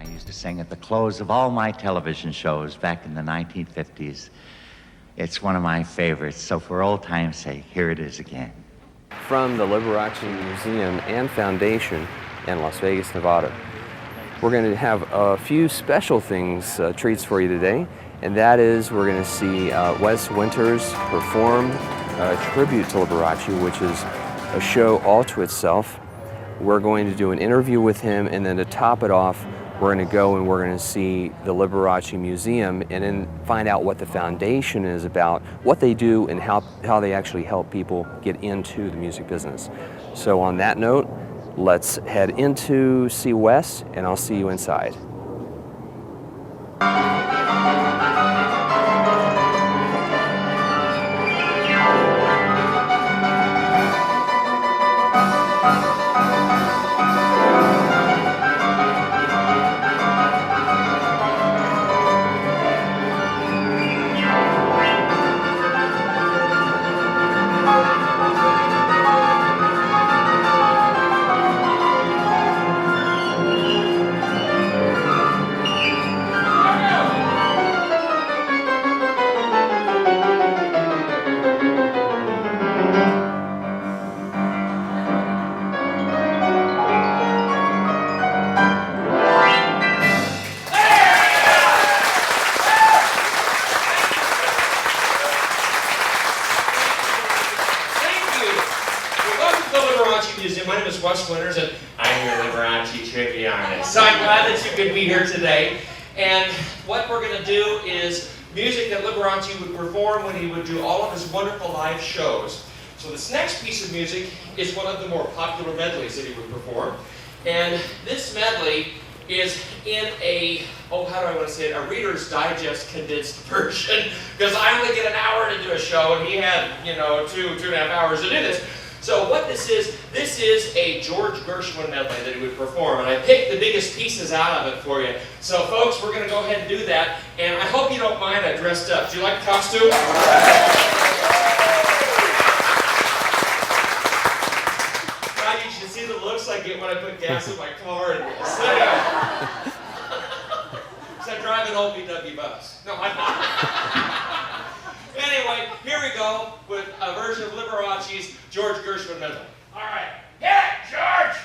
I used to sing at the close of all my television shows back in the 1950s. It's one of my favorites, so for old time's sake, here it is again. From the Liberace Museum and Foundation in Las Vegas, Nevada. We're going to have a few special things, treats for you today, and that is we're going to see Wes Winters perform a tribute to Liberace, which is a show all to itself. We're going to do an interview with him, and then to top it off, we're going to go and we're going to see the Liberace Museum and then find out what the foundation is about, what they do, and how they actually help people get into the music business. So on that note, let's head into see Wes, and I'll see you inside. Museum. My name is Wes Winters, and I'm your Liberace Tribute Artist. So I'm glad that you could be here today. And what we're going to do is music that Liberace would perform when he would do all of his wonderful live shows. So this next piece of music is one of the more popular medleys that he would perform. And this medley is in a, how do I want to say it, a Reader's Digest condensed version, because I only get an hour to do a show, and he had, 2.5 hours to do this. So what this is a George Gershwin medley that he would perform, and I picked the biggest pieces out of it for you. So folks, we're going to go ahead and do that, and I hope you don't mind I dressed up. Do you like the costume? God, you should see the looks I get when I put gas in my car and I drive an old VW bus. No, I'm not. Anyway, here we go with a version of Liberace's George Gershwin medley. All right, hit it, George!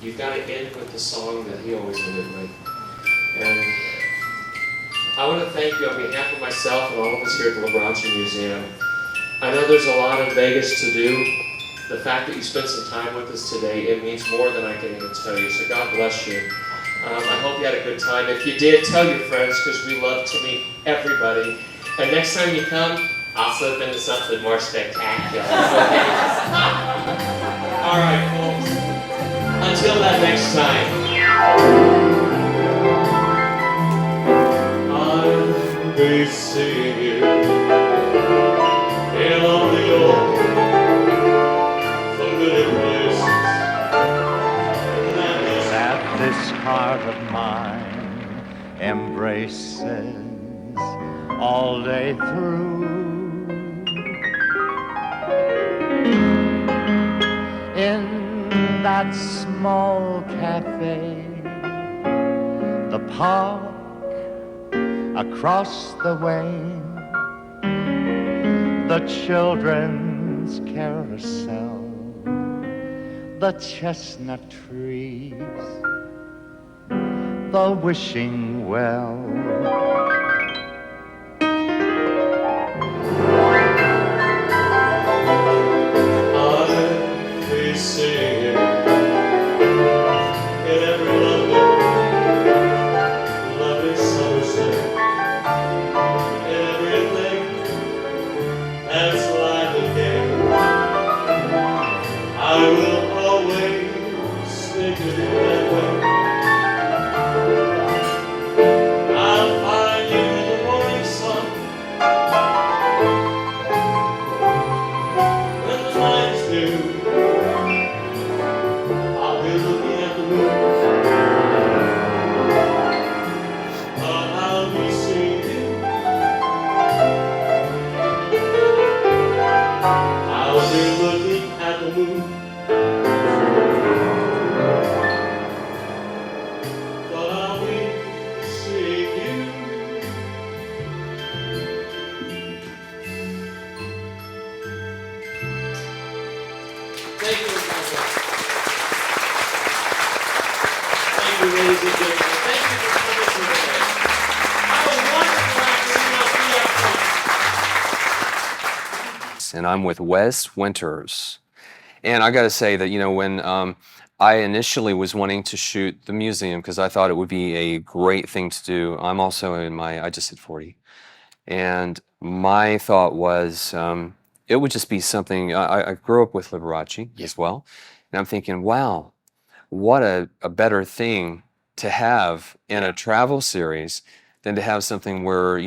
You've got to end with the song that he always ended with. And I want to thank you on behalf of myself and all of us here at the Liberace Museum. I know there's a lot in Vegas to do. The fact that you spent some time with us today, it means more than I can even tell you. So God bless you. I hope you had a good time. If you did, tell your friends because we love to meet everybody. And next time you come, I'll slip into something more spectacular. Okay? All right, folks. Until that next time. I'll be seeing you in all the old familiar places. That this heart of mine embraces all day through. In that small cafe, the park across the way, the children's carousel, the chestnut trees, the wishing well. I'll be singing in every lovely summer's day. Everything that's light and gay. I will always think of you that way. I'll find you in the morning sun when the night is new. I'll be looking at the moon, but I'll be seeing you. I'll be looking at the moon, but I'll be seeing you. Thank you, everybody. Thank you, ladies and gentlemen. Thank you for coming today. Have a wonderful afternoon. I'll see you up front. And I'm with Wes Winters. And I got to say that, when I initially was wanting to shoot the museum because I thought it would be a great thing to do. I'm also I just hit 40. And my thought was it would just be something, I grew up with Liberace as well. And I'm thinking, wow, what a better thing to have in a travel series than to have something where,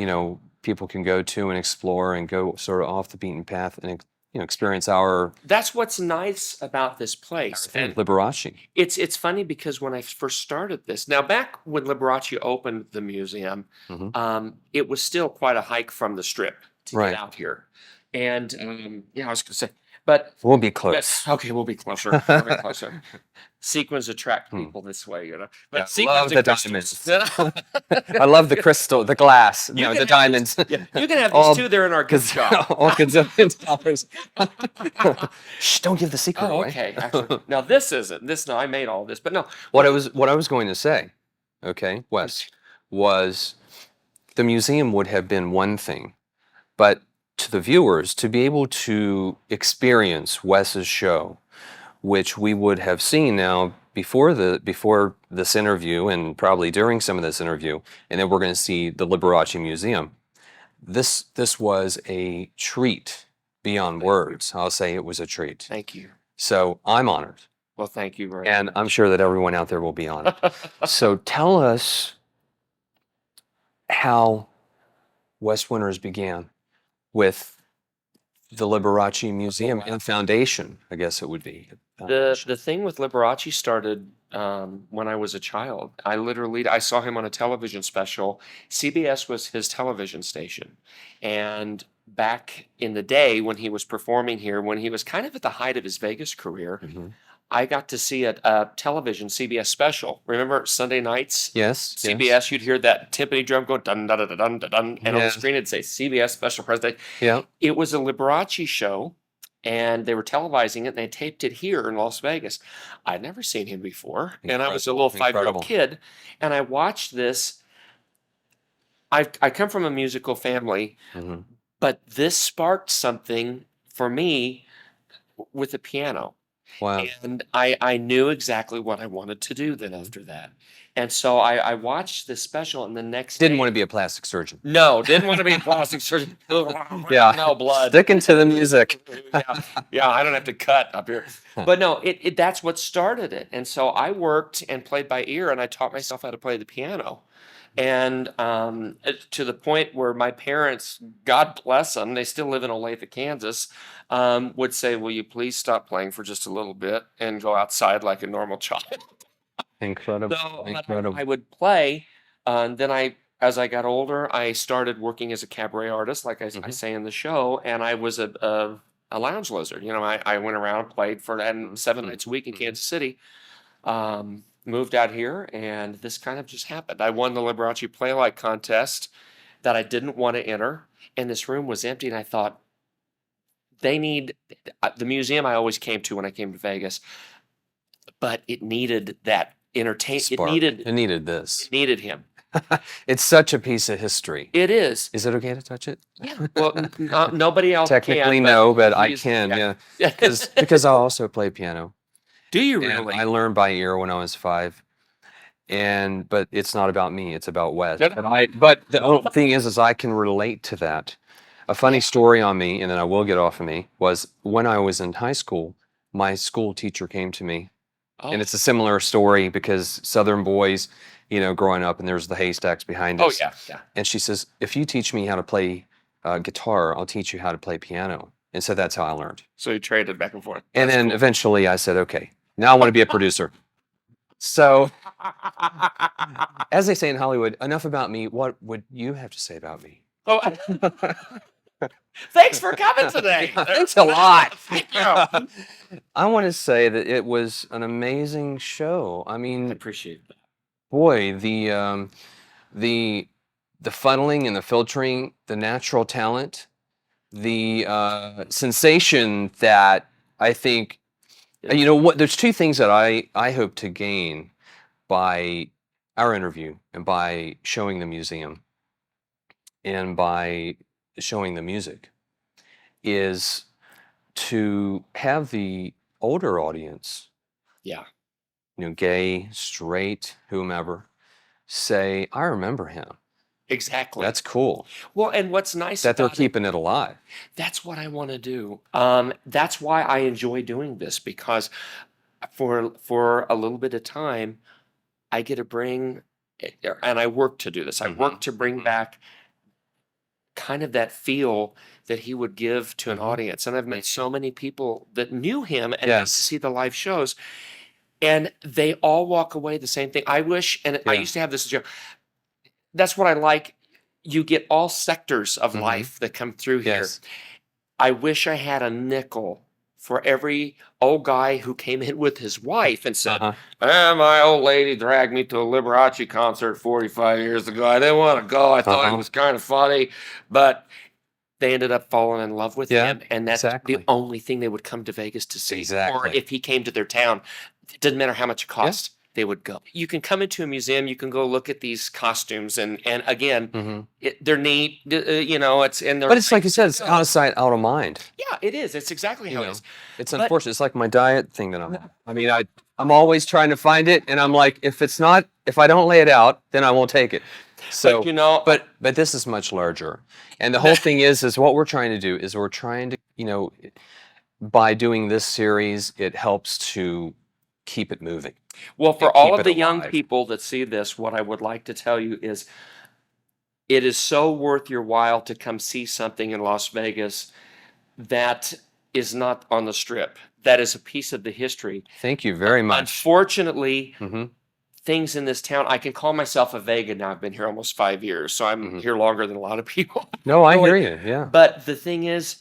people can go to and explore and go sort of off the beaten path and experience our That's what's nice about this place. thing, And Liberace. it's funny because when I first started this, now back when Liberace opened the museum, Mhm. it was still quite a hike from the strip to Right. get out here. And I was gonna say, but We'll be close. okay, we'll be closer. We'll be closer. Sequins attract people this way, But Yeah, sequins love and the crystals. I love the crystal, the glass, You can the have diamonds. these- yeah, you can have All these too. They're in our gift shop. All gazillion dollars. Shh, don't give the secret Oh, away. okay. Actually, now this isn't this. No, I made all this, but no. What I was going to say, okay, Wes, was the museum would have been one thing, but to the viewers, to be able to experience Wes's show, which we would have seen now before this interview and probably during some of this interview, and then we're going to see the Liberace Museum. This was a treat beyond words. I'll say it was a treat. Thank you. So I'm honored, Well, thank you very and I'm sure that everyone out there will be honored. So tell us how Wes Winters began with the Liberace Museum and Foundation, I guess it would be. The thing with Liberace started when I was a child. I saw him on a television special. CBS was his television station, and back in the day when he was performing here, when he was kind of at the height of his Vegas career, Mhm. I got to see a television CBS special. Remember Sunday nights? Yes. CBS, you'd hear that timpani drum go dun dun dun dun dun dun, and on the Yeah. screen it'd say CBS special presentation. Yeah. It was a Liberace show, and they were televising it, and they taped it here in Las Vegas. I'd never seen him before, and I was a little Incredible. 5-year-old kid, and I watched this. I come from a musical family, Mhm. but this sparked something for me with the piano. Wow. And I knew exactly what I wanted to do then after that. And so I watched this special, and the next Didn't day, want to be a plastic surgeon. no, didn't want to be a plastic surgeon. Yeah. No blood. Sticking to the music. Yeah, I don't have to cut up here. But no, that's what started it. And so I worked and played by ear, and I taught myself how to play the piano. And to the point where my parents, God bless them, they still live in Olathe, Kansas, would say, "Will you please stop playing for just a little bit and go outside like a normal child?" Incredible. So but Incredible. I would play. Then as I got older, I started working as a cabaret artist, like I say in the show, and I was a lounge lizard. You know, I went around and played for and 7 nights a week in Kansas City. Moved out here, and this kind of just happened. I won the Liberace Playwright contest that I didn't want to enter, and this room was empty, and I thought, they need the museum I always came to when I came to Vegas, but it needed that entertainment. Spark. It needed this. It needed him. It's such a piece of history. It is. Is it okay to touch it? Yeah. Well, nobody else Technically can, no, but I he's- can, yeah. yeah. Because I also play piano. Do you And really? I learned by ear when I was 5. But it's not about me, it's about Wes. But the only thing is I can relate to that. A funny story on me, and then I will get off of me, was when I was in high school, my school teacher came to me. Oh. And it's a similar story because Southern boys, you know, growing up, and there's the haystacks behind Oh us. yeah, yeah. And she says, if you teach me how to play guitar, I'll teach you how to play piano. And so that's how I learned. So you traded back and forth. And That's then cool. eventually I said, okay, now I want to be a producer. So, as they say in Hollywood, enough about me. What would you have to say about me? Oh, thanks for coming today. Thanks a lot. Thank you. I want to say that it was an amazing show. I I mean, appreciate that. boy, the funneling and the filtering, the natural talent, the sensation that I think, you know what, there's 2 things that I hope to gain by our interview and by showing the museum and by showing the music is to have the older audience, Yeah. you know, gay, straight, whomever, say, I remember him. Exactly. That's cool. well, and what's nice That they're about it, keeping it alive. that's what I want to do. That's why I enjoy doing this, because for a little bit of time, I get to bring, and I work to do this. I work to bring back kind of that feel that he would give to an audience. And I've met so many people that knew him and got to Yes. see the live shows, and they all walk away the same thing. I wish, and I Yeah. used to have this joke. That's what I like. You get all sectors of life that come through here. Yes. I wish I had a nickel for every old guy who came in with his wife and said, my old lady dragged me to a Liberace concert 45 years ago. I didn't want to go. I thought it was kind of funny, but they ended up falling in love with Yeah, him. And that's exactly. the only thing they would come to Vegas to see. Or Exactly. if he came to their town, it didn't matter how much it cost. They would go. You can come into a museum. You can go look at these costumes, and again, they're neat. You know, it's in there. But it's like you said, it's out of sight, out of mind. Yeah, it is. It's exactly how it is. It's But- unfortunate. It's like my diet thing that I'm on. I mean, I'm always trying to find it, and I'm like, if I don't lay it out, then I won't take it. So, But, you know, but this is much larger. And the whole thing is what we're trying to do is we're trying to, you know, by doing this series, it helps to keep it moving. Well, for and all keep of it the young alive. people that see this, what I would like to tell you is it is so worth your while to come see something in Las Vegas that is not on the Strip. That is a piece of the history. Thank you very much. Unfortunately, hmm things in this town, I can call myself a Vegan now. I've been here almost 5 years, so I'm here longer than a lot of people. No, I Really. hear you. Yeah. But the thing is,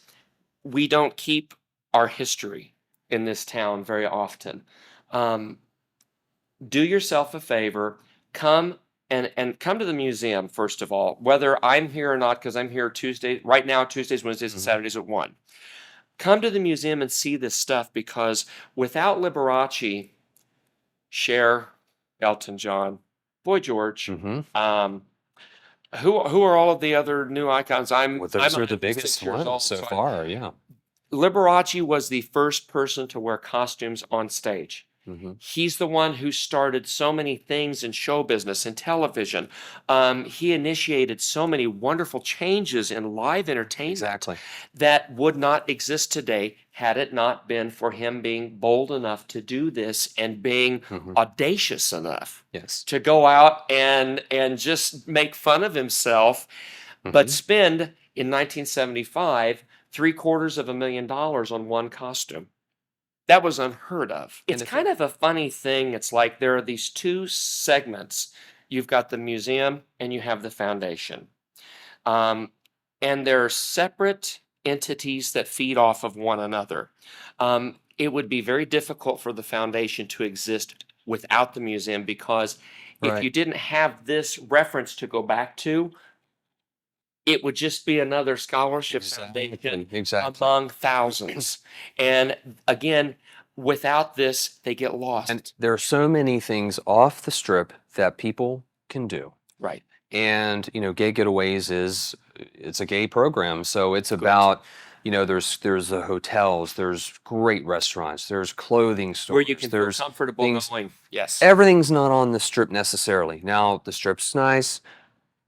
we don't keep our history in this town very often. Do yourself a favor, come and come to the museum, first of all, whether I'm here or not, because I'm here right now, Tuesdays, Wednesdays, and Saturdays at 1. Come to the museum and see this stuff, because without Liberace, Cher, Elton John, Boy George, hmm who are all of the other new icons? Well, those I'm are the 56 biggest years ones old, so so far. Yeah. Liberace was the first person to wear costumes on stage. He's the one who started so many things in show business and television. He initiated so many wonderful changes in live entertainment Exactly. that would not exist today had it not been for him being bold enough to do this and being audacious enough Yes. to go out and just make fun of himself, but spend in 1975 $750,000 on one costume. That was unheard of. It's kind of a funny thing. It's like there are these two segments. You've got the museum and you have the foundation. And they're separate entities that feed off of one another. It would be very difficult for the foundation to exist without the museum, because if you didn't have this reference to go back to, it would just be another scholarship foundation among thousands. And again, without this, they get lost. And there are so many things off the strip that people can do. Right. And, Gay Getaways it's a gay program. So it's about, there's the hotels, there's great restaurants, there's clothing stores. Where you can feel comfortable going. Yes. Everything's not on the strip necessarily. Now, the strip's nice,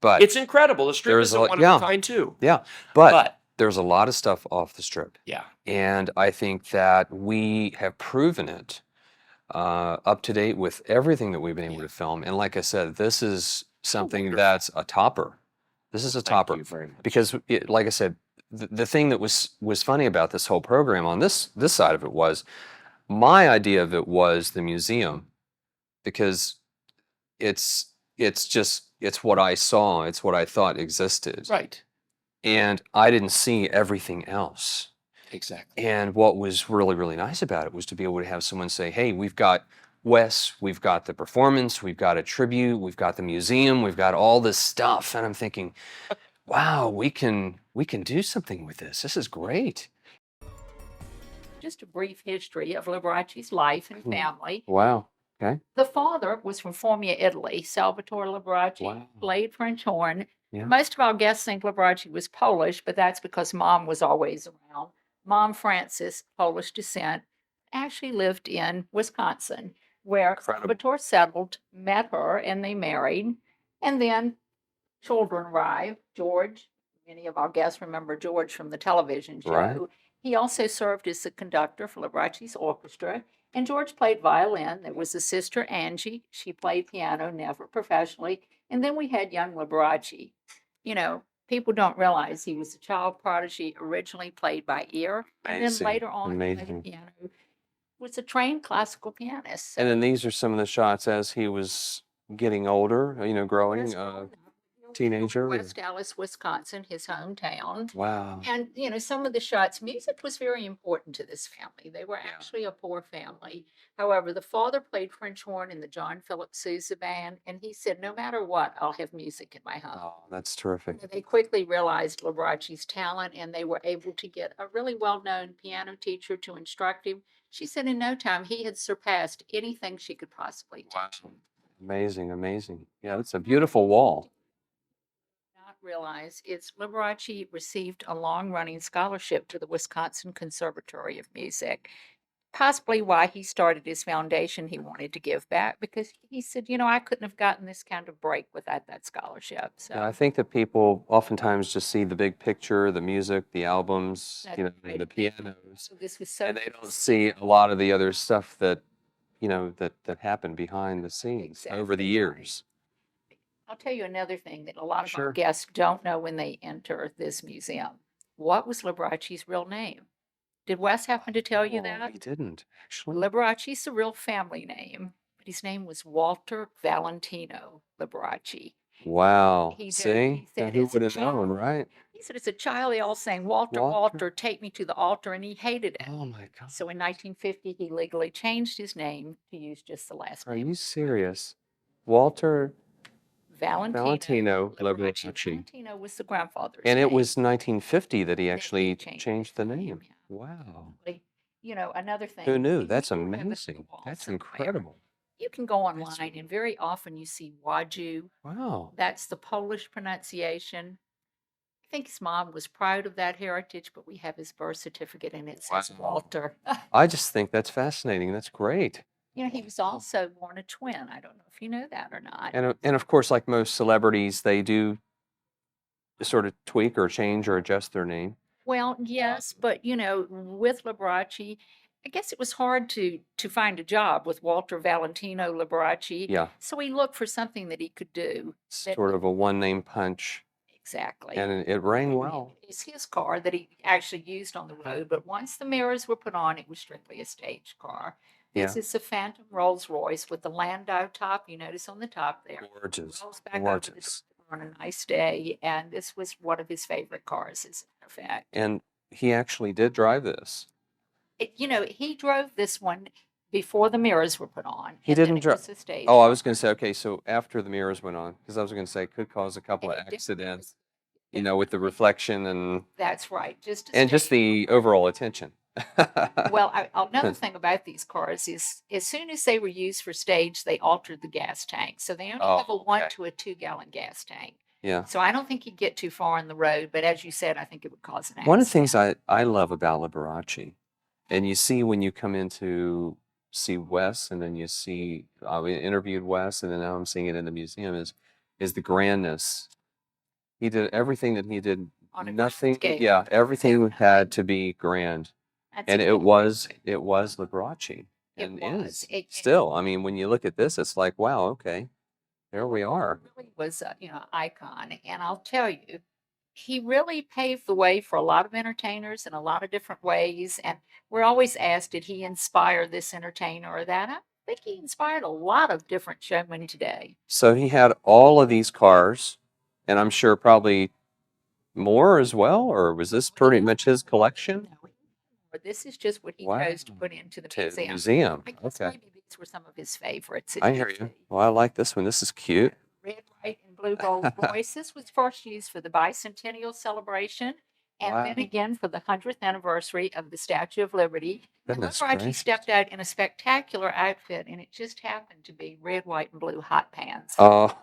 but it's incredible. The strip is one of a kind too. Yeah, but there's a lot of stuff off the strip. Yeah. And I think that we have proven it up to date with everything that we've been able to film. And like I said, this is something that's a topper. This is a topper. Thank you very much. Because, like I said, the thing that was funny about this whole program on this side of it was, my idea of it was the museum, because it's what I saw, it's what I thought existed. Right. And I didn't see everything else. Exactly. And what was really, really nice about it was to be able to have someone say, hey, we've got Wes, we've got the performance, we've got a tribute, we've got the museum, we've got all this stuff. And I'm thinking, wow, we can do something with this. This is great. Just a brief history of Liberace's life and family. Wow. Okay. The father was from Formia, Italy. Salvatore Liberace played French horn. Yeah. Most of our guests think Liberace was Polish, but that's because Mom was always around. Mom, Frances, Polish descent, actually lived in Wisconsin, where Salvatore settled, met her, and they married. And then children arrived. George, many of our guests remember George from the television show. Right. He also served as the conductor for Liberace's orchestra. And George played violin. There was a sister, Angie. She played piano, never professionally. And then we had young Liberace. People don't realize he was a child prodigy, originally played by ear. And then later on, he played piano. Was a trained classical pianist. And then these are some of the shots as he was getting older, growing, teenager. West Dallas, Wisconsin, his hometown. Wow. And, some of the shots, music was very important to this family. They were actually a poor family. However, the father played French horn in the John Philip Sousa band, and he said, no matter what, I'll have music in my home. Oh, that's terrific. They quickly realized Liberace's talent, and they were able to get a really well-known piano teacher to instruct him. She said in no time, he had surpassed anything she could possibly teach him. Amazing, amazing. Yeah, that's a beautiful wall. Not realize it's Liberace received a long-running scholarship to the Wisconsin Conservatory of Music. Possibly why he started his foundation, he wanted to give back, because he said, I couldn't have gotten this kind of break without that scholarship. So Yeah, I think that people oftentimes just see the big picture, the music, the albums, the pianos, this was so and they don't see a lot of the other stuff that, that happened behind the scenes over the years. I'll tell you another thing that a lot of our guests don't know when they enter this museum. What was Liberace's real name? Did Wes happen to tell you that? He didn't, actually. Liberace's a real family name, but his name was Walter Valentino Liberace. Wow. He See? said, Who "It's would a have known, child." right? He said, it's a child. They all sang, Walter, Walter. Walter, take me to the altar, and he hated it. Oh, my God. So in 1950, he legally changed his name to use just the last Are name. you serious? Walter Valentino Liberace. Valentino was the grandfather's And name. it was 1950 that he That actually changed changed the his name. yeah. Wow. Another thing. Who knew? if That's you have it on the amazing. wall That's somewhere, incredible. You can go online, and very often you see Waju. Wow. That's the Polish pronunciation. I think his mom was proud of that heritage, but we have his birth certificate, and it says Wow. Walter. I just think that's fascinating. That's great. You know, he was also born a twin. I don't know if you know that or not. And of course, like most celebrities, they do sort of tweak or change or adjust their name. Well, yes, but you know, with Liberace, I guess it was hard to find a job with Walter Valentino Liberace. Yeah, So he looked for something that he could do. That sort of a one-name punch, exactly. and it rang well. It's his car that he actually used on the road, but once the mirrors were put on, it was strictly a stage car. This Yeah, is a Phantom Rolls-Royce with the Landau top. You notice on the top there. gorgeous, Rolls back over the gorgeous. door on a nice day, and this was one of his favorite cars, as a matter of fact. And he actually did drive this. You know, he drove this one before the mirrors were put on. He and then didn't it drive. was a stage Oh, I car. was going to say, okay, so after the mirrors went on, because I was going to say it could cause a couple And of it did- accidents, you know, with the reflection and That's right, just a and just stage the overall attention. Well, another thing about these cars is as soon as they were used for stage, they altered the gas tank. So they only Oh, have a 1 okay. to a 2-gallon gas tank. Yeah. So I don't think you'd get too far on the road, but as you said, I think it would cause an accident. One of the things I love about Liberace, and you see when you come in to see Wes, and then you see, we interviewed Wes, and then now I'm seeing it in the museum, is the grandness. He did everything that he did, On a grand nothing, scale. yeah, everything had to be grand. That's And it exactly was Liberace, It and was. is It- still. I mean, when you look at this, it's like, wow, okay, there we are. really was a, icon. And I'll tell you, he really paved the way for a lot of entertainers in a lot of different ways. And we're always asked, did he inspire this entertainer or that? I think he inspired a lot of different showmen today. So he had all of these cars, and I'm sure probably more as well, or was this pretty much his collection? No, but this is just what he Wow. chose to put into the To the museum. museum. I guess Okay. maybe these were some of his favorites. that I you hear could you. see. Well, I like this one. This is cute. Red, white, and blue Rolls-Royce. This was first used for the bicentennial celebration, and then Wow. again for the 100th anniversary of the Statue of Liberty. And Goodness Liberace gracious. stepped out in a spectacular outfit, and it just happened to be red, white, and blue hot pants. Oh,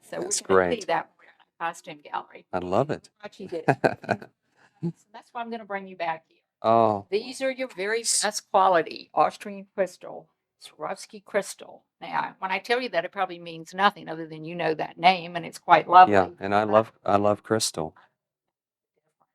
So that's we're going to great. see that in a costume gallery. I love it. Liberace did everything. So that's why I'm going to bring you back here. Oh, These are your very best quality Austrian crystal, Swarovski crystal. Now, when I tell you that, it probably means nothing other than you know that name, and it's quite lovely. yeah, and I love crystal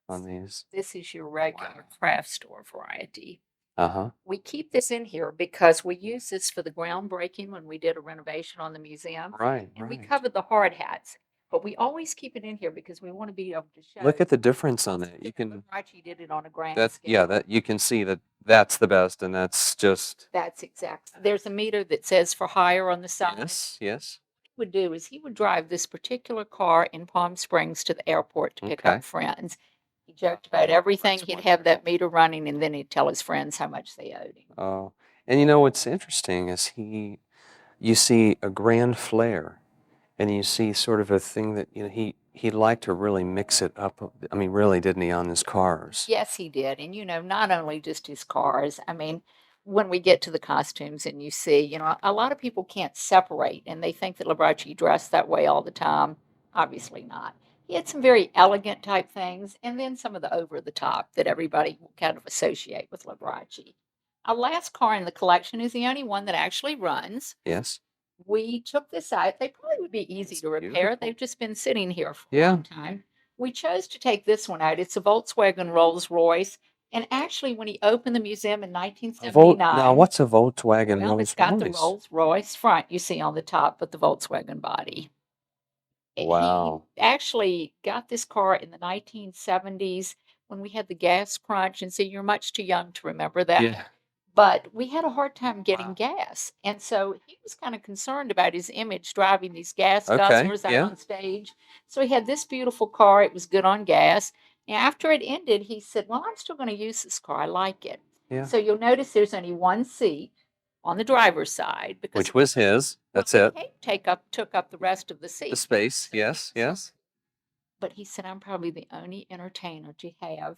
on difference. these. This is your regular craft store variety. Uh-huh. We keep this in here because we use this for the groundbreaking when we did a renovation on the museum, Right, and we right. covered the hard hats. But we always keep it in here because we want to be able to show. Look at the difference on that. You can Liberace did it on a grand that scale. yeah, that you can see that that's the best, and that's just That's exact. There's a meter that says for hire on the side. yes, yes. What he would do is he would drive this particular car in Palm Springs to the airport to pick Okay. up friends. He joked about everything. That's He'd have that meter running, and then he'd tell his friends how much they owed him. Oh, and you know what's interesting is you see a grand flair, and you see sort of a thing that he liked to really mix it up. I mean, really, didn't he, on his cars? Yes, he did. And, not only just his cars. I mean, when we get to the costumes and you see, a lot of people can't separate and they think that Liberace dressed that way all the time. Obviously not. He had some very elegant type things and then some of the over the top that everybody will kind of associate with Liberace. Our last car in the collection is the only one that actually runs. Yes. We took this out. They probably would be easy It's to repair. beautiful. They've just been sitting here for a Yeah. long time. We chose to take this one out. It's a Volkswagen Rolls-Royce. And actually, when he opened the museum in Now, 1979, what's a Volkswagen well, it's got the Rolls-Royce? Rolls-Royce front you see on the top, but the Volkswagen body. Wow. He actually got this car in the 1970s when we had the gas crunch. And so you're much too young to remember that. Yeah. But we had a hard time getting Wow. gas. And so he was kind of concerned about his image driving these gas Okay, guzzlers out yeah. on stage. So he had this beautiful car. It was good on gas. And after it ended, he said, well, I'm still going to use this car. I like it. Yeah. So you'll notice there's only one seat on the driver's side because Which was his. That's well, it. the cape took up the rest of the seat. The space. So Yes, he yes. But he said, I'm probably the only entertainer to have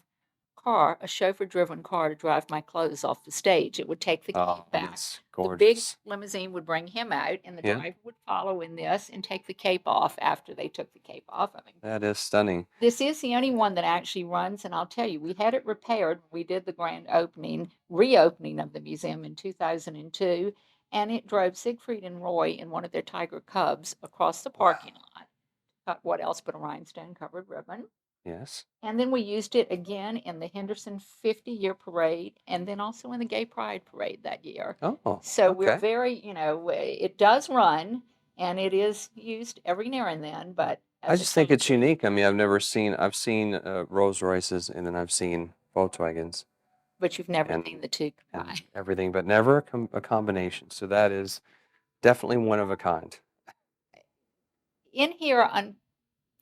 car, a chauffeur-driven car, to drive my clothes off the stage. It would take the Oh, cape back. that's The big gorgeous. limousine would bring him out, and the Yeah. driver would follow in this and take the cape off after they took the cape off of him. That is stunning. This is the only one that actually runs, and I'll tell you, we had it repaired when we did the grand reopening of the museum in 2002, and it drove Siegfried and Roy in one of their tiger cubs across the parking lot. What else but a rhinestone-covered ribbon? Yes. And then we used it again in the Henderson 50-year parade, and then also in the Gay Pride parade that year. Oh, So we're okay. very, it does run, and it is used every now and then, but I as I just think say, it's unique. I mean, I've seen Rolls-Royces and then I've seen Volkswagens but you've never and, seen the two and guy. everything, but never a combination. So that is definitely one of a kind. In here on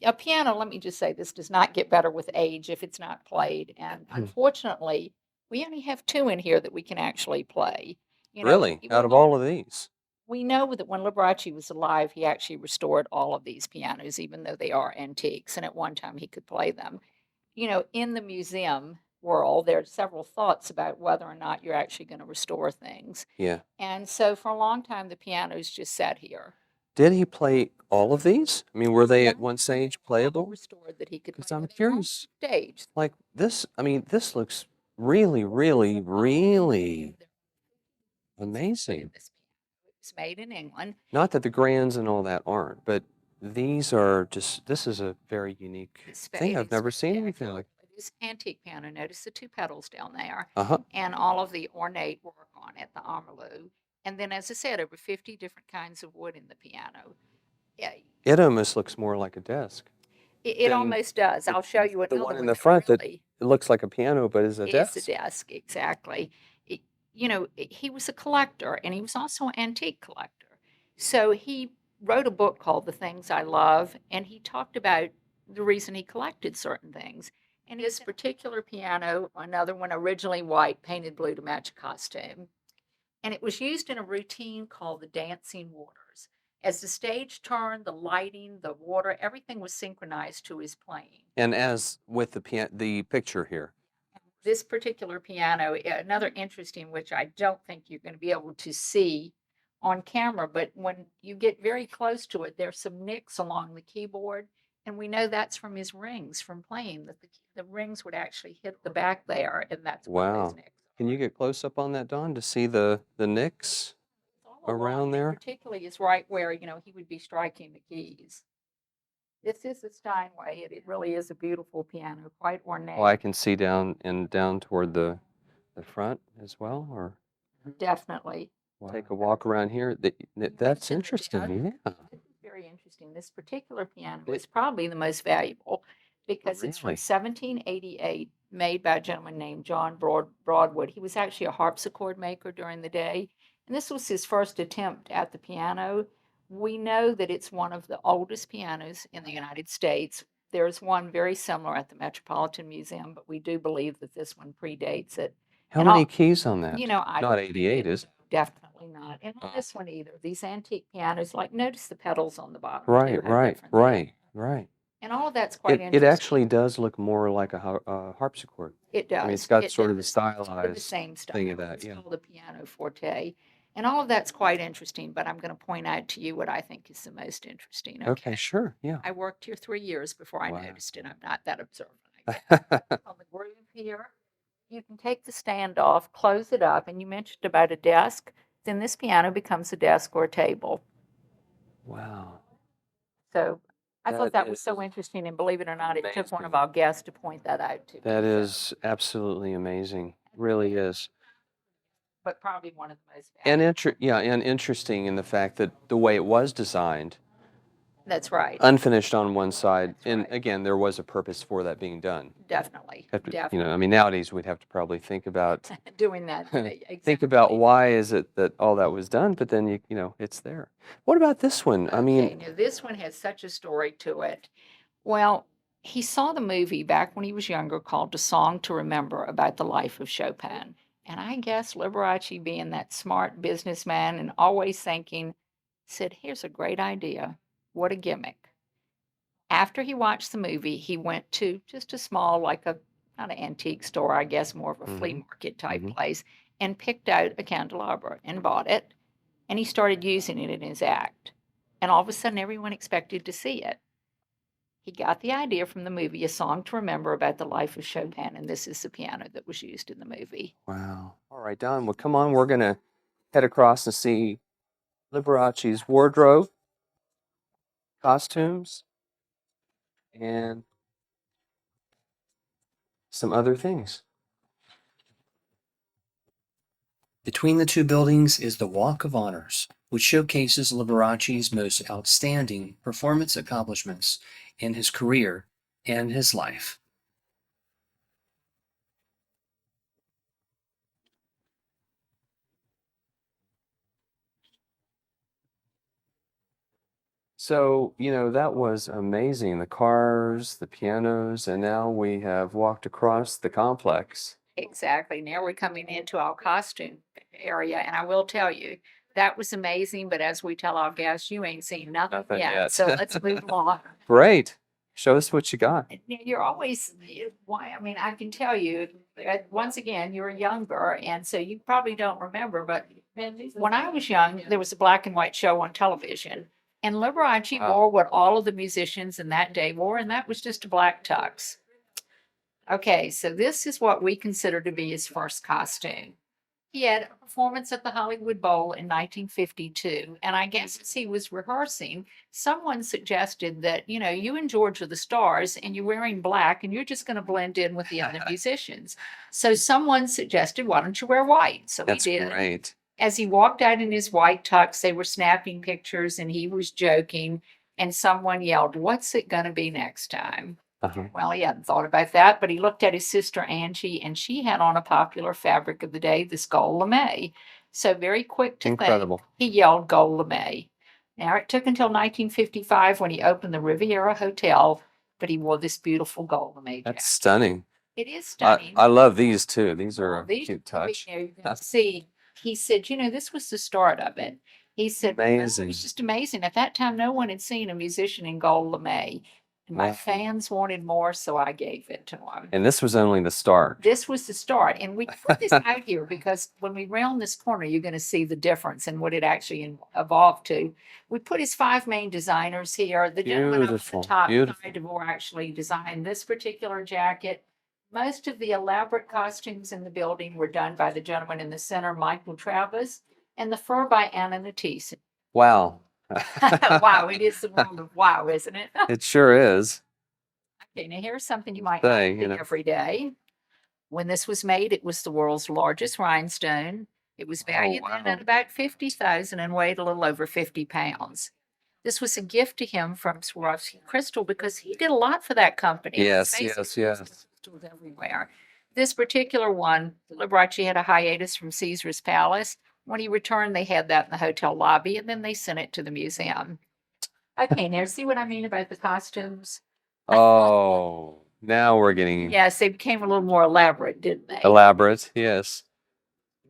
a piano, let me just say this does not get better with age if it's not played. And unfortunately, we only have two in here that we can actually play. Really? Out of all of these? We know that when Liberace was alive, he actually restored all of these pianos, even though they are antiques. And at one time he could play them. In the museum world, there are several thoughts about whether or not you're actually going to restore things. Yeah. And so for a long time, the pianos just sat here. Did he play all of these? I mean, were they at One one stage all playable? restored that he could Because play, I'm but they were all curious. staged. Like this, I mean, this looks really, really, really amazing. This piano. It was made in England. Not that the grands and all that aren't, but these are just, this is a very unique thing. I've never seen anything like. It is antique piano. Notice the two pedals down there Uh-huh. and all of the ornate work on it, the armalou. And then, as I said, over 50 different kinds of wood in the piano. Yeah, It almost looks more like a desk. it Than almost does. I'll show you another The one in one the that front that really it looks like a piano, but is a is desk. a desk, exactly. He was a collector, and he was also an antique collector. So he wrote a book called The Things I Love, and he talked about the reason he collected certain things. And his particular piano, another one originally white, painted blue to match a costume. And it was used in a routine called the Dancing Waters. As the stage turned, the lighting, the water, everything was synchronized to his playing. And as with the picture here. This particular piano, another interesting, which I don't think you're going to be able to see on camera, but when you get very close to it, there's some nicks along the keyboard, and we know that's from his rings from playing, that the rings would actually hit the back there, and that's what those Wow. nicks are. Can you get close up on that, Don, to see the nicks All along, around and there? particularly is right where, he would be striking the keys. This is a Steinway. It really is a beautiful piano, quite ornate. Oh, I can see down toward the front as well, or Definitely. take a walk around here. That's mentioned the interesting. desk. Yeah. This is very interesting. This particular piano is probably the most valuable because it's from Really? 1788, made by a gentleman named John Broadwood. He was actually a harpsichord maker during the day, and this was his first attempt at the piano. We know that it's one of the oldest pianos in the United States. There's one very similar at the Metropolitan Museum, but we do believe that this one predates it. How And many I'll- keys on that? I Not 88, is it? Definitely not. And not this one either. These antique pianos, like notice the pedals on the bottom. too, Right, how right, different they are. right. And all of that's quite It interesting. actually does look more like a harpsichord. It does. I mean, it's got It sort of the does. It's got stylized the same style. thing of that, It's yeah. called the piano forte. And all of that's quite interesting, but I'm going to point out to you what I think is the most interesting. Okay, sure, yeah. I worked here 3 years before I Wow. noticed it. I'm not that observant. I guess. On the groove here, you can take the stand off, close it up, and you mentioned about a desk. Then this piano becomes a desk or a table. Wow. So I thought That that was so is interesting, and believe it or not, it took one of amazing. our guests to point that out to me. That So- is absolutely amazing. Really is. but probably one of the most And valuable. and interesting in the fact that the way it was designed, That's right. unfinished on one side, That's and right. again, there was a purpose for that being done. Definitely. Have to- Definitely. I mean, nowadays we'd have to probably think about Doing that. think about exactly. why is it that all that was done, but then it's there. What about this one? I Okay, mean, now this one has such a story to it. Well, he saw the movie back when he was younger called A Song to Remember about the life of Chopin. And I guess Liberace, being that smart businessman and always thinking, said, here's a great idea. What a gimmick. After he watched the movie, he went to just a small, like a not an antique store, I guess more of a flea market type place, and picked out a candelabra and bought it. And he started using it in his act. And all of a sudden, everyone expected to see it. He got the idea from the movie A Song to Remember about the life of Chopin, and this is the piano that was used in the movie. Wow. All right, Don, well, come on. We're going to head across and see Liberace's wardrobe, costumes, and some other things. Between the two buildings is the Walk of Honors, which showcases Liberace's most outstanding performance accomplishments in his career and his life. So, that was amazing. The cars, the pianos, and now we have walked across the complex. Exactly. Now we're coming into our costume area, and I will tell you, that was amazing, but as we tell our guests, you ain't seen nothing yet. So let's move along. Great. Show us what you got. You're always, why? I mean, I can tell you, once again, you're younger, and so you probably don't remember, but when I was young, there was a black and white show on television, and Liberace wore what all of the musicians in that day wore, and that was just a black tux. Okay, so this is what we consider to be his first costume. He had a performance at the Hollywood Bowl in 1952, and I guess as he was rehearsing, someone suggested that, you and George are the stars, and you're wearing black, and you're just going to blend in with the other musicians. So someone suggested, why don't you wear white? So That's he did. great. As he walked out in his white tux, they were snapping pictures, and he was joking, and someone yelled, "What's it going to be next time?" Well, he hadn't thought about that, but he looked at his sister Angie, and she had on a popular fabric of the day, this gold lame. So very quick to Incredible. think, he yelled gold lame. Now, it took until 1955 when he opened the Riviera Hotel, but he wore this beautiful gold lame jacket. That's stunning. It is stunning. I love these too. These are a These cute touch. You're going to see, he said, this was the start of it. He said, Amazing. It was just amazing. At that time, no one had seen a musician in gold lame. My Wow. fans wanted more, so I gave it to them. And this was only the start. This was the start. And we put this out here because when we round this corner, you're going to see the difference and what it actually evolved to. We put his 5 main designers here. The gentleman up at the top, Guy DeVore, actually designed this particular jacket. Most of the elaborate costumes in the building were done by the gentleman in the center, Michael Travis, and the fur by Anna Natisse. Wow. Wow, it is the world of wow, isn't it? It sure is. Okay, now here's something you might not see every day. When this was made, it was the world's largest rhinestone. It was valued then at about $50,000 and weighed a little over 50 pounds. This was a gift to him from Swarovski Crystal because he did a lot for that company. Yes. Crystals everywhere. This particular one, Liberace had a hiatus from Caesar's Palace. When he returned, they had that in the hotel lobby, and then they sent it to the museum. Okay, now see what I mean about the costumes? Oh, now we're getting Yes, they became a little more elaborate, didn't they? elaborate. Yes.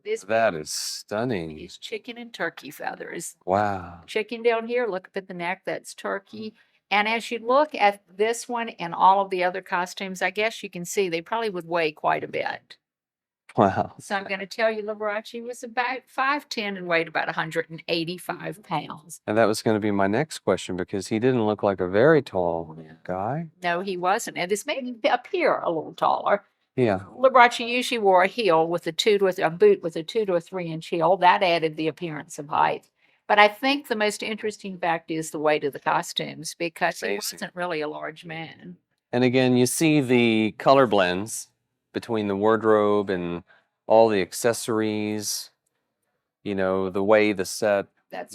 This That is stunning. is chicken and turkey feathers. Wow. Chicken down here, look up at the neck, that's turkey. And as you look at this one and all of the other costumes, I guess you can see they probably would weigh quite a bit. Wow. So I'm going to tell you, Liberace was about 5'10" and weighed about 185 pounds. And that was going to be my next question because he didn't look like a very tall guy. No, he wasn't. And this made him appear a little taller. Yeah. Liberace usually wore a heel with a boot with a 2 to 3 inch heel. That added the appearance of height. But I think the most interesting fact is the weight of the costumes because he wasn't really a large man. And again, you see the color blends between the wardrobe and all the accessories, the way the set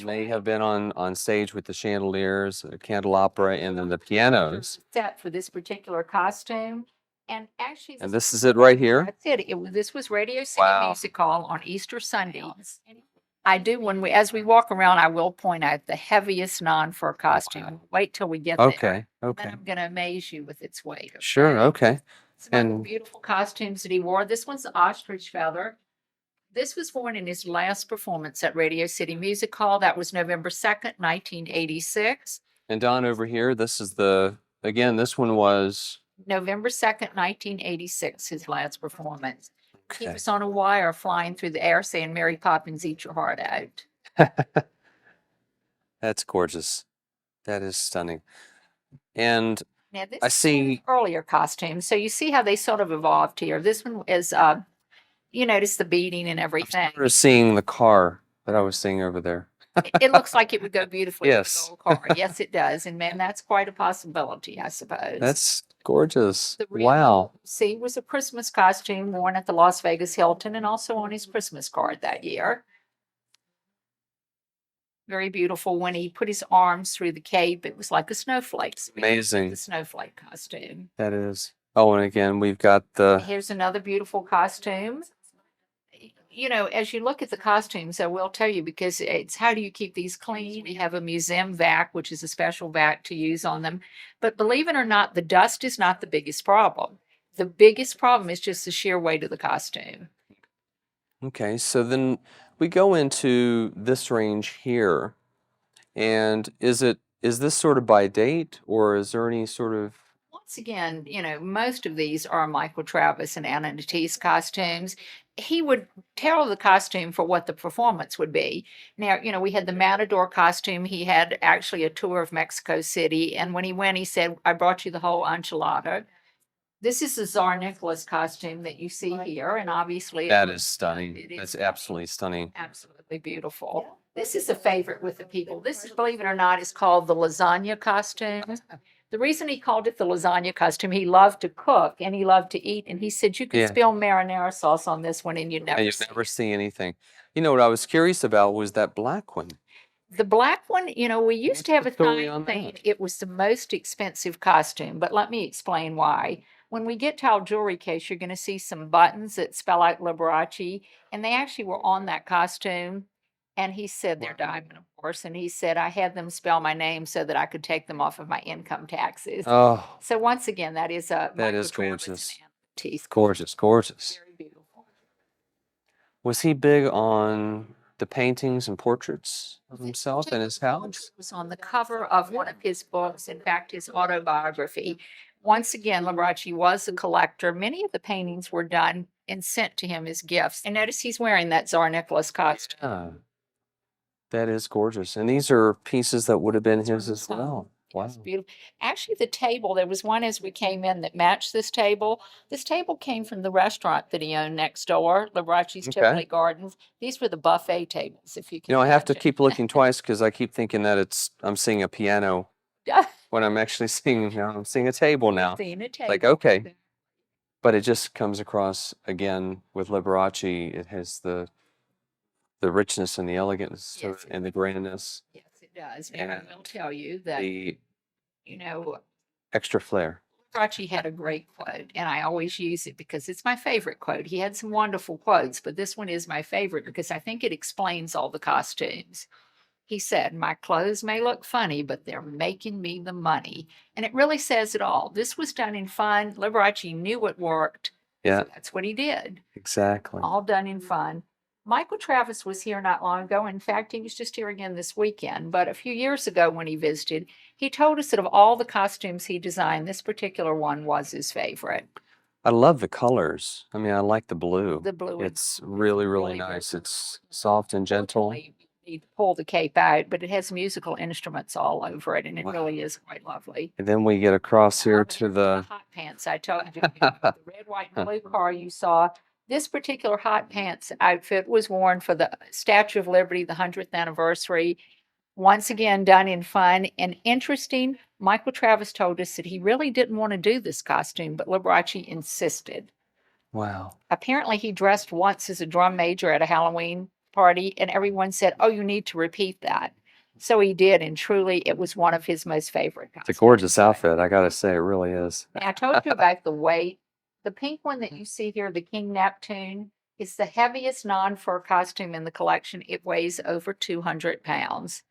may have been on stage with the chandeliers, the candelabra, and then the pianos. Set for this particular costume. And actually, And this is it right here? That's it. This was Radio City Music Hall on Easter Sunday. I do, as we walk around, I will point out the heaviest non-fur costume. Wow. Wait till we get there. Okay. Then I'm going to amaze you with its weight. Okay? Sure, okay. Some other beautiful costumes that he wore. This one's the ostrich feather. This was worn in his last performance at Radio City Music Hall. That was November 2nd, 1986. And Don, over here, this is this one was November 2nd, 1986, his last performance. He Okay. was on a wire flying through the air saying, Mary Poppins, eat your heart out. That's gorgeous. That is stunning. And Now, this I is see, earlier costumes. So you see how they sort of evolved here. This one is, you notice the beading and everything. sort of seeing the car that I was seeing over there. It looks like it would go beautifully Yes. with the old car. Yes, it does. And man, that's quite a possibility, I suppose. That's gorgeous. The real Wow. see was a Christmas costume worn at the Las Vegas Hilton and also on his Christmas card that year. Very beautiful when he put his arms through the cape. It was like a snowflake. So we call it Amazing. The snowflake costume. That is. Oh, and again, we've got the, Here's another beautiful costume. You know, as you look at the costumes, I will tell you because it's how do you keep these clean? We have a museum vac, which is a special vac to use on them. But believe it or not, the dust is not the biggest problem. The biggest problem is just the sheer weight of the costume. okay, so then we go into this range here. And is this sort of by date, or is there any sort of, Once again, you know, most of these are Michael Travis and Anna Natisse costumes. He would tailor the costume for what the performance would be. Now, you know, we had the Matador costume. He had actually a tour of Mexico City. And when he went, he said, I brought you the whole enchilada. This is the Tsar Nicholas costume that you see here. And obviously, that is stunning. it is That's absolutely stunning. absolutely beautiful. This is a favorite with the people. This is, believe it or not, is called the lasagna costume. The reason he called it the lasagna costume, he loved to cook and he loved to eat. And he said, you could Yeah. spill marinara sauce on this one and you'd never And you see never it. see anything. You know what I was curious about was that black one. The black one, you know, we used to have a What's the story time on saying that? it was the most expensive costume, but let me explain why. When we get to our jewelry case, you're going to see some buttons that spell out Liberace, and they actually were on that costume. And he said they're diamond, of course. And he said, I had them spell my name so that I could take them off of my income taxes. Oh, So once again, that is a that is Michael Travis gorgeous. and Anna Teeth. Gorgeous, gorgeous. Very beautiful. Was he big on the paintings and portraits of himself and his house? It was on the cover of one of his books, in fact, his autobiography. Once again, Liberace was a collector. Many of the paintings were done and sent to him as gifts. And notice he's wearing that Tsar Nicholas costume. Yeah. That is gorgeous. And these are pieces that would have been his as well. Wow. It's beautiful. Actually, the table, there was one as we came in that matched this table. This table came from the restaurant that he owned next door, Liberace's Okay. Tivoli Gardens. These were the buffet tables, if you can You know, I have to imagine. keep looking twice because I keep thinking that I'm seeing a piano when I'm actually seeing, I'm seeing a table now. Seeing a Like, table. okay. But it just comes across again with Liberace. It has the richness and the elegance to Yes, it and the grandness, Yes, it does. And I And will tell you that, the you know, extra flair. Liberace had a great quote, and I always use it because it's my favorite quote. He had some wonderful quotes, but this one is my favorite because I think it explains all the costumes. He said, my clothes may look funny, but they're making me the money. And it really says it all. This was done in fun. Liberace knew it worked. Yeah, So that's what he did. exactly. All done in fun. Michael Travis was here not long ago. In fact, he was just here again this weekend. But a few years ago when he visited, he told us that of all the costumes he designed, this particular one was his favorite. I love the colors. I mean, I like the blue. The blue. and It's really, really really nice. good. It's soft and gentle. Unfortunately, you need to pull the cape out, but it has musical instruments all over it, and it Wow. really is quite lovely. And then we get across here Over to here, the, hot pants. I told you, the red, white, and blue car you saw. This particular hot pants outfit was worn for the Statue of Liberty, the 100th anniversary. Once again, done in fun and interesting. Michael Travis told us that he really didn't want to do this costume, but Liberace insisted. wow. Apparently, he dressed once as a drum major at a Halloween party, and everyone said, oh, you need to repeat that. So he did, and truly, it was one of his most favorite It's a costumes. gorgeous outfit. I gotta say, it really is. Now, I told you about the weight. The pink one that you see here, the King Neptune, is the heaviest non-fur costume in the collection. It weighs over 200 pounds.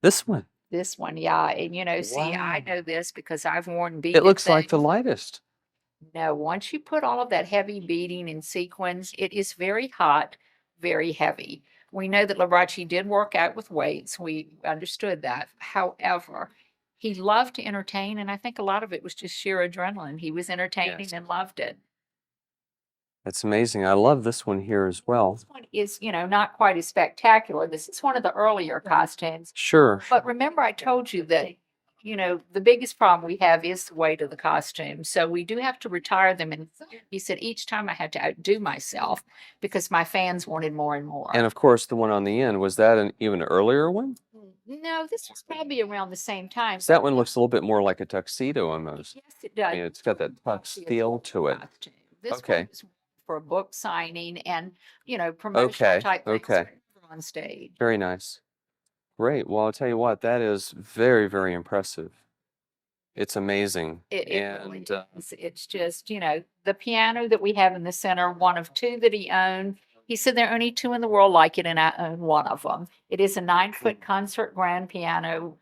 This one, This one, yeah. And you know, see, I Wow. know this because I've worn it beaded looks like the things. lightest. No, once you put all of that heavy beading and sequins, it is very hot, very heavy. We know that Liberace did work out with weights. We understood that. However, He loved to entertain, and I think a lot of it was just sheer adrenaline. He was entertaining Yes. and loved it. That's amazing. I love this one here as well. This one is, not quite as spectacular. This is one of the earlier costumes. Sure. But remember, I told you that, the biggest problem we have is the weight of the costume. So we do have to retire them. And he said each time I had to outdo myself because my fans wanted more and more. And of course, the one on the end, was that an even earlier one? No, this was probably around the same time. 'Cause that one looks a little bit more like a tuxedo almost. Yes, it does. I mean, it's got that tux feel to it. Costume. This Okay. one was for a book signing and, promotional Okay, type things okay. on stage. Very nice. Great. Well, I'll tell you what, that is very, very impressive. It's amazing. It really And is. It's just, the piano that we have in the center, one of two that he owned. He said there are only two in the world like it, and I own one of them. It is a 9-foot concert grand piano.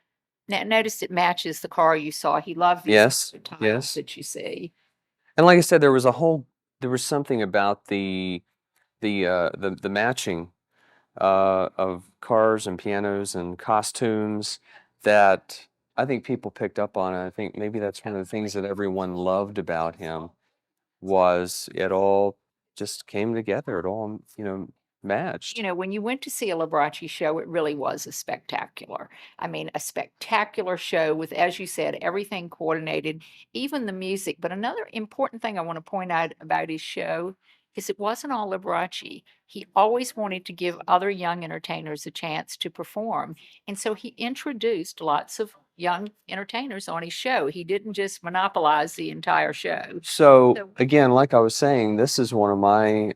Now, notice it matches the car you saw. He loved these yes, tiles yes. that you see. And like I said, there was something about the matching of cars and pianos and costumes that I think people picked up on. And I think maybe that's one of the things that everyone loved about him was it all just came together. It all, matched. When you went to see a Liberace show, it really was a spectacular. I mean, a spectacular show with, as you said, everything coordinated, even the music. But another important thing I want to point out about his show is it wasn't all Liberace. He always wanted to give other young entertainers a chance to perform. And so he introduced lots of young entertainers on his show. He didn't just monopolize the entire show. So again, like I was saying, this is one of my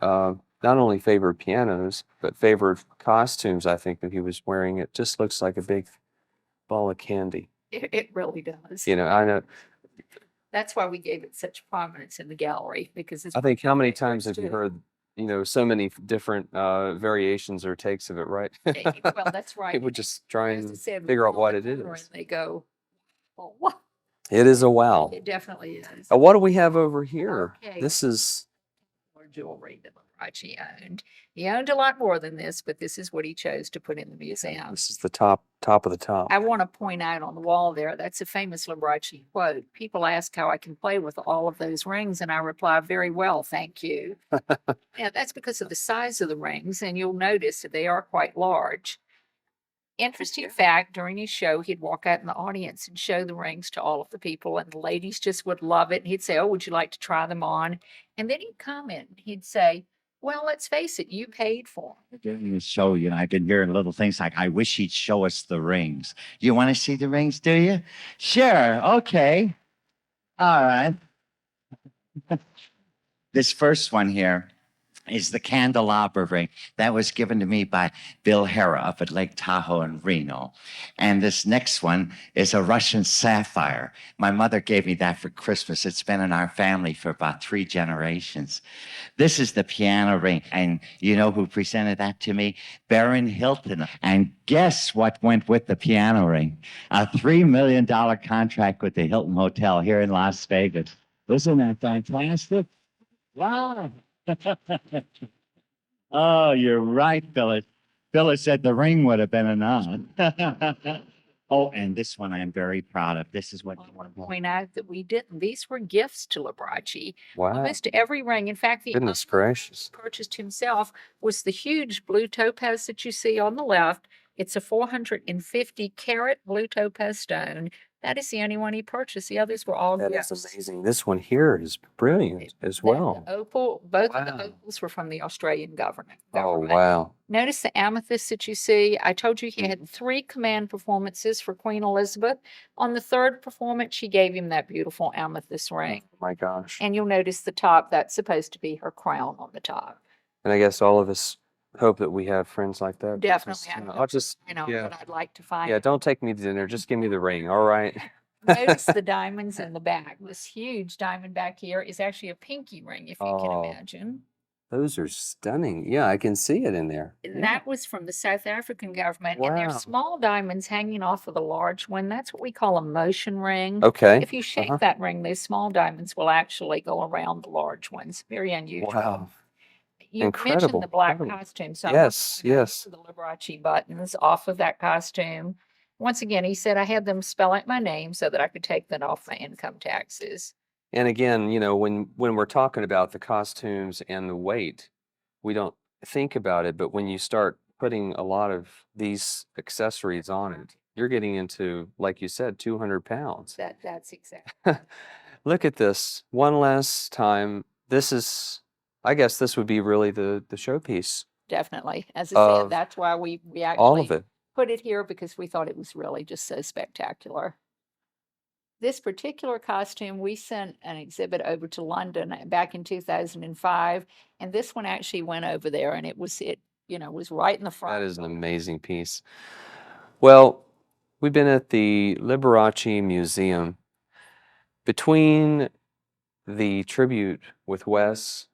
not only favorite pianos, but favorite costumes. I think that he was wearing. It just looks like a big ball of candy. It really does. I know. That's why we gave it such prominence in the gallery because it's I think how many favorites times have you too. heard, so many different variations or takes of it, right? Well, that's right. People just try As I and said, we figure out go what on it the corner is. and they go, "Oh, what?" It is a wow. It definitely is. What do we have over here? Okay. This is Or jewelry that Liberace owned. He owned a lot more than this, but this is what he chose to put in the museum. this is the top of the top. I want to point out on the wall there, that's a famous Liberace quote. People ask how I can play with all of those rings, and I reply, very well, thank you. Yeah, that's because of the size of the rings, and you'll notice that they are quite large. Interesting fact, during his show, he'd walk out in the audience and show the rings to all of the people, and the ladies just would love it. And he'd say, oh, would you like to try them on? And then he'd comment, he'd say, well, let's face it, you paid for them. During the show, I've been hearing little things like, I wish he'd show us the rings. You want to see the rings, do you? Sure, okay. All right. This first one here is the candelabra ring that was given to me by Bill Hera up at Lake Tahoe in Reno. And this next one is a Russian sapphire. My mother gave me that for Christmas. It's been in our family for about 3 generations. This is the piano ring. And you know who presented that to me? Baron Hilton. And guess what went with the piano ring? A $3 million contract with the Hilton Hotel here in Las Vegas. Isn't that fantastic? Wow. Oh, you're right, Phyllis. Phyllis said the ring would have been enough. Oh, and this one I'm very proud of. This is what I want to point out that we didn't. These were gifts to Liberace. Wow. Almost every ring. In fact, the Goodness only ring gracious. he purchased himself was the huge blue topaz that you see on the left. It's a 450 carat blue topaz stone. That is the only one he purchased. The others were all That gifts. is amazing. This one here is brilliant as well. The opal, both of Wow. the opals were from the Australian government. Oh, wow. Notice the amethyst that you see. I told you he had 3 command performances for Queen Elizabeth. On the 3rd performance, she gave him that beautiful amethyst ring. Oh my gosh. And you'll notice the top, that's supposed to be her crown on the top. And I guess all of us hope that we have friends like that. Definitely. I'll just, But I'd like to find yeah, don't take me to dinner. Just give me the ring. All right. Notice the diamonds in the back. This huge diamond back here is actually a pinky ring, if you can Oh. imagine. Those are stunning. Yeah, I can see it in there. And Yeah. that was from the South African government. And Wow. there's small diamonds hanging off of the large one. That's what we call a motion ring. Okay. If you shake Uh-huh. that ring, those small diamonds will actually go around the large ones. Very unusual. Wow. You Incredible, mentioned the black incredible. costume. So Yes, I'm gonna yes. put the Liberace buttons off of that costume. Once again, he said I had them spell out my name so that I could take that off my income taxes. And again, you know, when we're talking about the costumes and the weight, we don't think about it, but when you start putting a lot of these accessories on it, you're getting into, like you said, 200 pounds. That's exactly. Look at this one last time. This is, I guess this would be really the showpiece Definitely. As I said, of that's why we all of actually it. put it here because we thought it was really just so spectacular. This particular costume, we sent an exhibit over to London back in 2005, and this one actually went over there, and it was right in the front. That is an amazing piece. Well, we've been at the Liberace Museum. Between the tribute with Wes,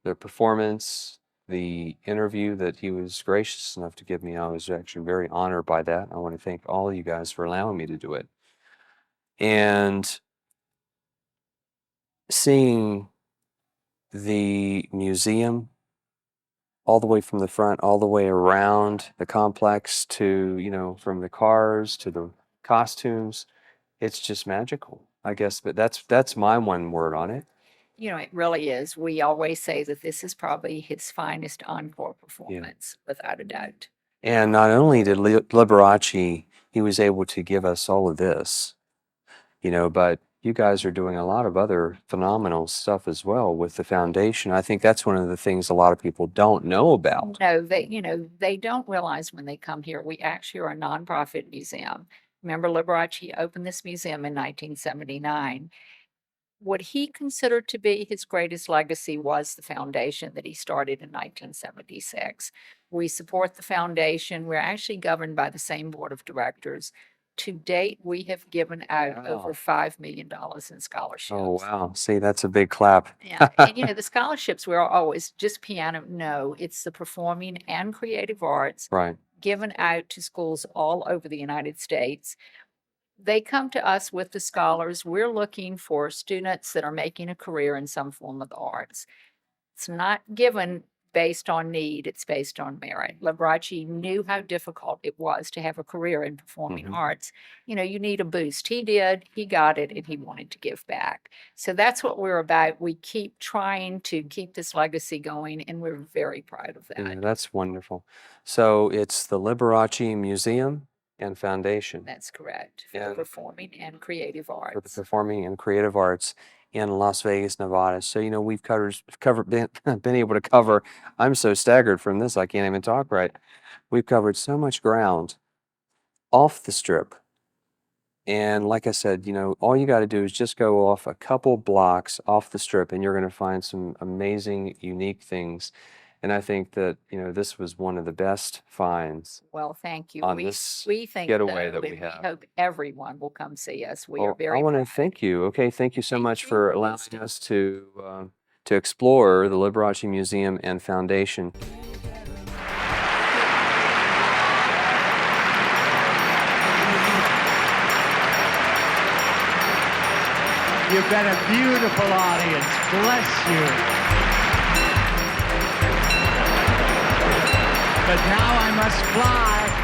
the performance, the interview that he was gracious enough to give me, I was actually very honored by that. I want to thank all of you guys for allowing me to do it. And seeing the museum all the way from the front, all the way around the complex to, you know, from the cars to the costumes, it's just magical, I guess. But that's my one word on it. It really is. We always say that this is probably his finest encore performance, without a doubt. And not only did Liberace, he was able to give us all of this, you know, but you guys are doing a lot of other phenomenal stuff as well with the foundation. I think that's one of the things a lot of people don't know about. No, they don't realize when they come here, we actually are a nonprofit museum. Remember, Liberace opened this museum in 1979. What he considered to be his greatest legacy was the foundation that he started in 1976. We support the foundation. We're actually governed by the same board of directors. To date, we have given out over $5 million in scholarships. Oh, wow. See, that's a big clap. Yeah. And the scholarships were always just piano. No, it's the performing and creative arts Right. given out to schools all over the United States. They come to us with the scholars. We're looking for students that are making a career in some form of the arts. It's not given based on need, it's based on merit. Liberace knew how difficult it was to have a career in performing arts. You need a boost. He did, he got it, and he wanted to give back. So that's what we're about. We keep trying to keep this legacy going, and we're very proud of that. Yeah, that's wonderful. So it's the Liberace Museum and Foundation That's correct. For Yeah. the performing and creative for the arts. performing and creative arts in Las Vegas, Nevada. So, you know, we've been able to cover, I'm so staggered from this, I can't even talk right. We've covered so much ground off the strip. And like I said, you know, all you got to do is just go off a couple blocks off the strip and you're going to find some amazing, unique things. And I think that, you know, this was one of the best finds. Well, thank you. on We this think getaway though, that we and have. we hope everyone will come see us. We are Well, very I want to proud. thank you. Okay, thank you so Thank much you. for allowing us to explore the Liberace Museum and Foundation. You've been a beautiful audience. Bless you. But now I must fly.